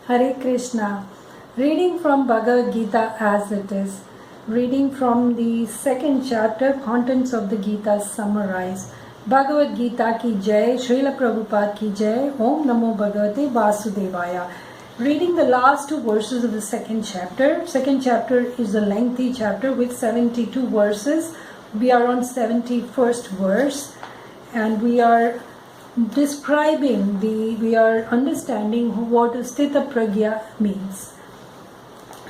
Hare Krishna. Reading from Bhagavad Gita as it is. Reading from the second chapter, contents of the Gita summarized. Bhagavad Gita ki Jai, Srila Prabhupada ki Jai, Om Namo Bhagavate Vasudevaya. Reading the last two verses of the second chapter. Second chapter is a lengthy chapter with 72 verses. We are on 71st verse and we are understanding what Sthita Pragya means.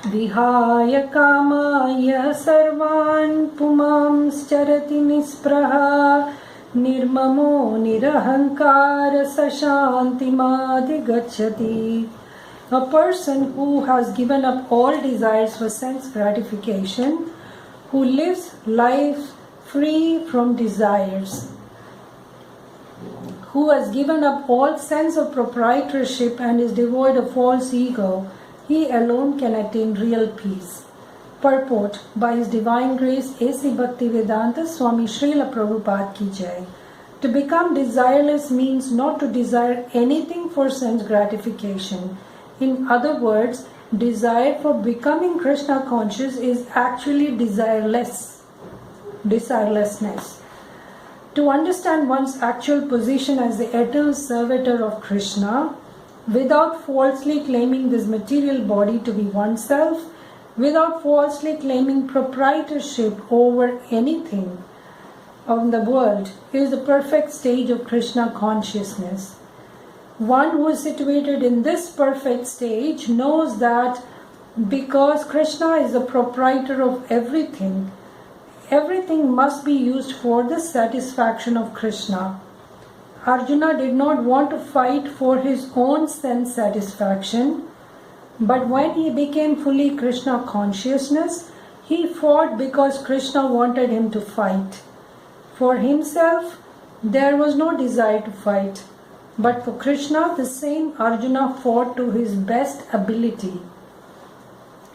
Vihaya kamaya sarvan pumams charati nispraha nirmamo nirahankara sashantimadi gacchati. A person who has given up all desires for sense gratification, who lives life free from desires, who has given up all sense of proprietorship and is devoid of false ego, he alone can attain real peace. Purport: by His Divine Grace, A.C. Bhaktivedanta Swami Srila Prabhupada ki Jai. To become desireless means not to desire anything for sense gratification. In other words, desire for becoming Krishna conscious is actually desirelessness. To understand one's actual position as the eternal servitor of Krishna, without falsely claiming this material body to be oneself, without falsely claiming proprietorship over anything of the world, is the perfect stage of Krishna consciousness. One who is situated in this perfect stage knows that because Krishna is the proprietor of everything, everything must be used for the satisfaction of Krishna. Arjuna did not want to fight for his own sense satisfaction, but when he became fully Krishna consciousness, he fought because Krishna wanted him to fight. For himself, there was no desire to fight, but for Krishna, the same Arjuna fought to his best ability.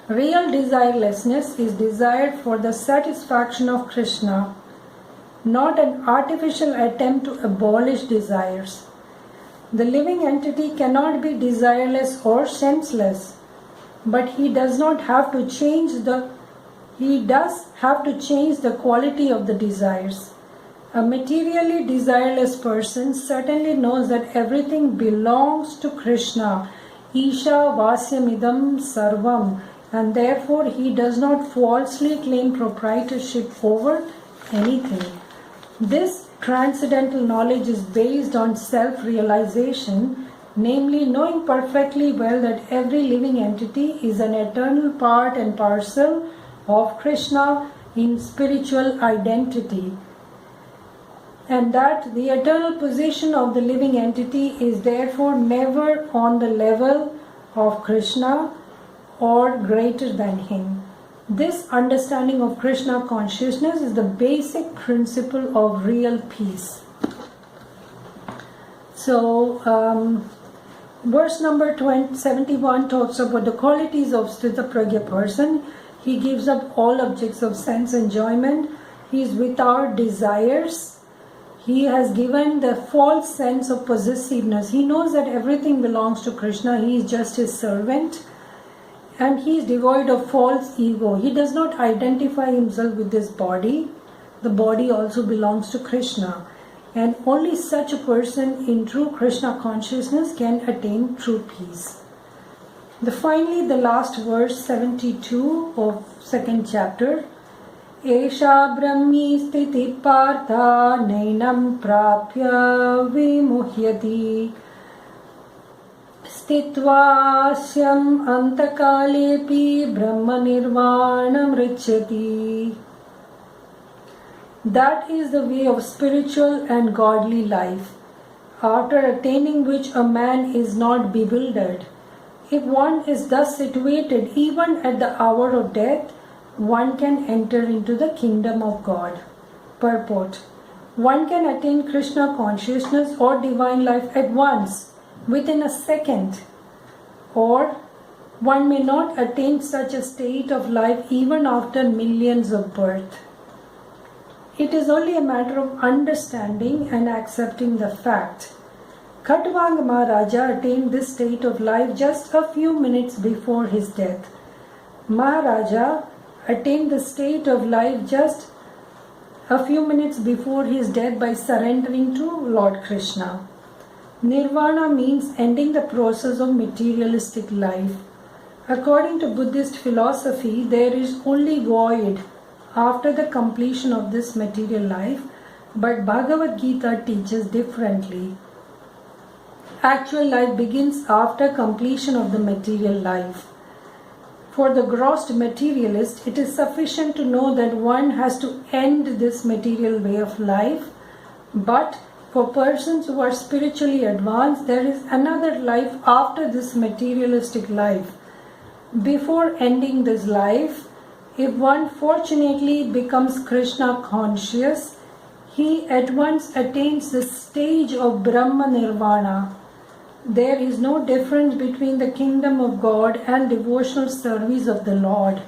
Real desirelessness is desired for the satisfaction of Krishna, not an artificial attempt to abolish desires. The living entity cannot be desireless or senseless, but he does have to change the quality of the desires. A materially desireless person certainly knows that everything belongs to Krishna, Isha Vasyamidam Sarvam, and therefore he does not falsely claim proprietorship over anything. This transcendental knowledge is based on self-realization, namely knowing perfectly well that every living entity is an eternal part and parcel of Krishna in spiritual identity, and that the eternal position of the living entity is therefore never on the level of Krishna or greater than him. This understanding of Krishna consciousness is the basic principle of real peace. So, verse number 71 talks about the qualities of Sthita Pragya person. He gives up all objects of sense enjoyment. He is without desires. He has given the false sense of possessiveness. He knows that everything belongs to Krishna. He is just his servant. And he is devoid of false ego. He does not identify himself with this body. The body also belongs to Krishna. And only such a person in true Krishna consciousness can attain true peace. Finally, the last verse, 72 of second chapter. Esha brahmi sthiti partha nainam prapya vimuhyati Stitvasyam antakalepi brahma nirvanam richati. That is the way of spiritual and godly life, after attaining which a man is not bewildered. If one is thus situated, even at the hour of death, one can enter into the kingdom of God. Purport: one can attain Krishna consciousness or divine life at once, within a second, or one may not attain such a state of life even after millions of births. It is only a matter of understanding and accepting the fact Khatwang Maharaja attained this state of life just a few minutes before his death. Maharaja attained the state of life just a few minutes before his death by surrendering to Lord Krishna. Nirvana means ending the process of materialistic life. According to Buddhist philosophy, there is only void after the completion of this material life, but Bhagavad Gita teaches differently. Actual life begins after completion of the material life. For the gross materialist, it is sufficient to know that one has to end this material way of life, but for persons who are spiritually advanced, there is another life after this materialistic life. Before ending this life, if one fortunately becomes Krishna conscious, he at once attains the stage of Brahma Nirvana. There is no difference between the kingdom of God and devotional service of the Lord,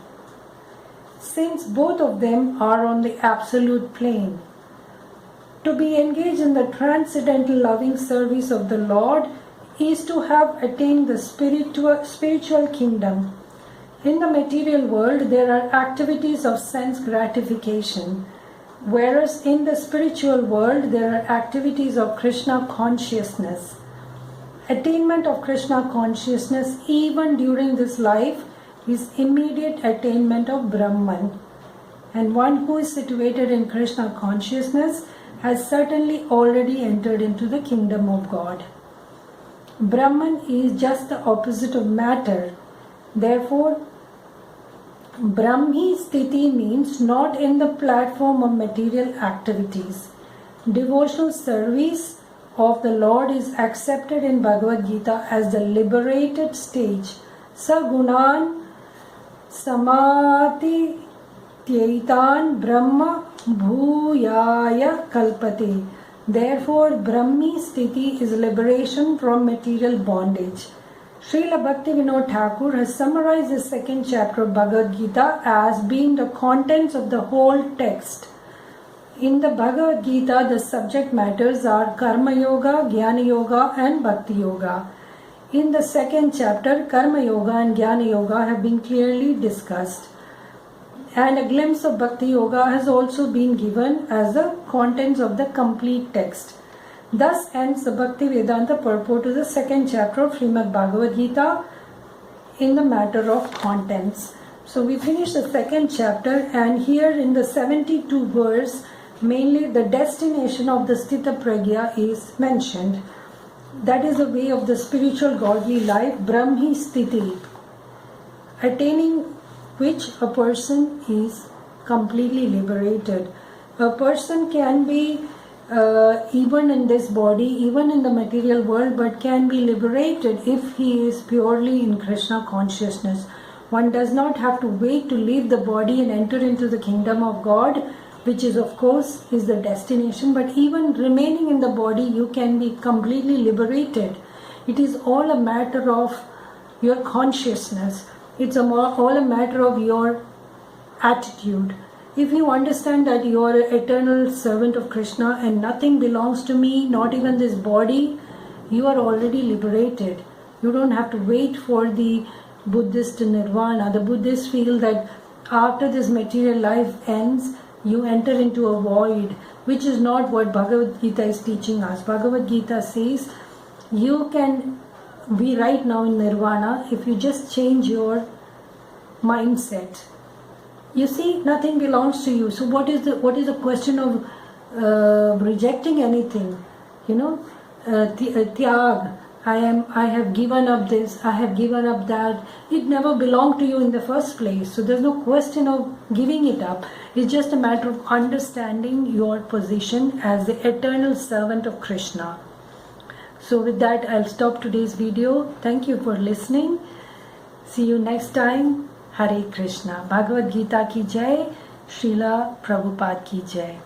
since both of them are on the absolute plane. To be engaged in the transcendental loving service of the Lord is to have attained the spiritual kingdom. In the material world, there are activities of sense gratification, whereas in the spiritual world, there are activities of Krishna consciousness. Attainment of Krishna consciousness even during this life is immediate attainment of Brahman. And one who is situated in Krishna consciousness has certainly already entered into the kingdom of God. Brahman is just the opposite of matter. Therefore, Brahmi Sthiti means not in the platform of material activities. Devotional service of the Lord is accepted in Bhagavad Gita as the liberated stage. Sagunan samati tyaitan brahma bhuyaya kalpate. Therefore, Brahmi Sthiti is liberation from material bondage. Srila Bhaktivinoda Thakur has summarized the second chapter of Bhagavad Gita as being the contents of the whole text. In the Bhagavad Gita, the subject matters are Karma Yoga, Jnana Yoga and Bhakti Yoga. In the second chapter, Karma Yoga and Jnana Yoga have been clearly discussed. And a glimpse of Bhakti Yoga has also been given as the contents of the complete text. Thus ends the Bhakti Vedanta purport to the second chapter of Srimad Bhagavad Gita in the matter of contents. So we finish the second chapter, and here in the 72 verse, mainly the destination of the Sthita Pragya is mentioned. That is the way of the spiritual godly life, Brahmi Sthiti, attaining which a person is completely liberated. A person can be even in this body, even in the material world, but can be liberated if he is purely in Krishna consciousness. One does not have to wait to leave the body and enter into the kingdom of God, which is of course is the destination, but even remaining in the body you can be completely liberated. It is all a matter of your consciousness. It's all a matter of your attitude. If you understand that you are an eternal servant of Krishna and nothing belongs to me, not even this body, you are already liberated. You don't have to wait for the Buddhist nirvana. The Buddhists feel that after this material life ends, you enter into a void, which is not what Bhagavad Gita is teaching us. Bhagavad Gita says you can be right now in nirvana if you just change your mindset. You see, nothing belongs to you. So what is the question of rejecting anything? Tyag. I have given up this, I have given up that. It never belonged to you in the first place. So there's no question of giving it up. It's just a matter of understanding your position as the eternal servant of Krishna. So with that, I'll stop today's video. Thank you for listening. See you next time. Hare Krishna. Bhagavad Gita ki jai. Srila Prabhupada ki jai.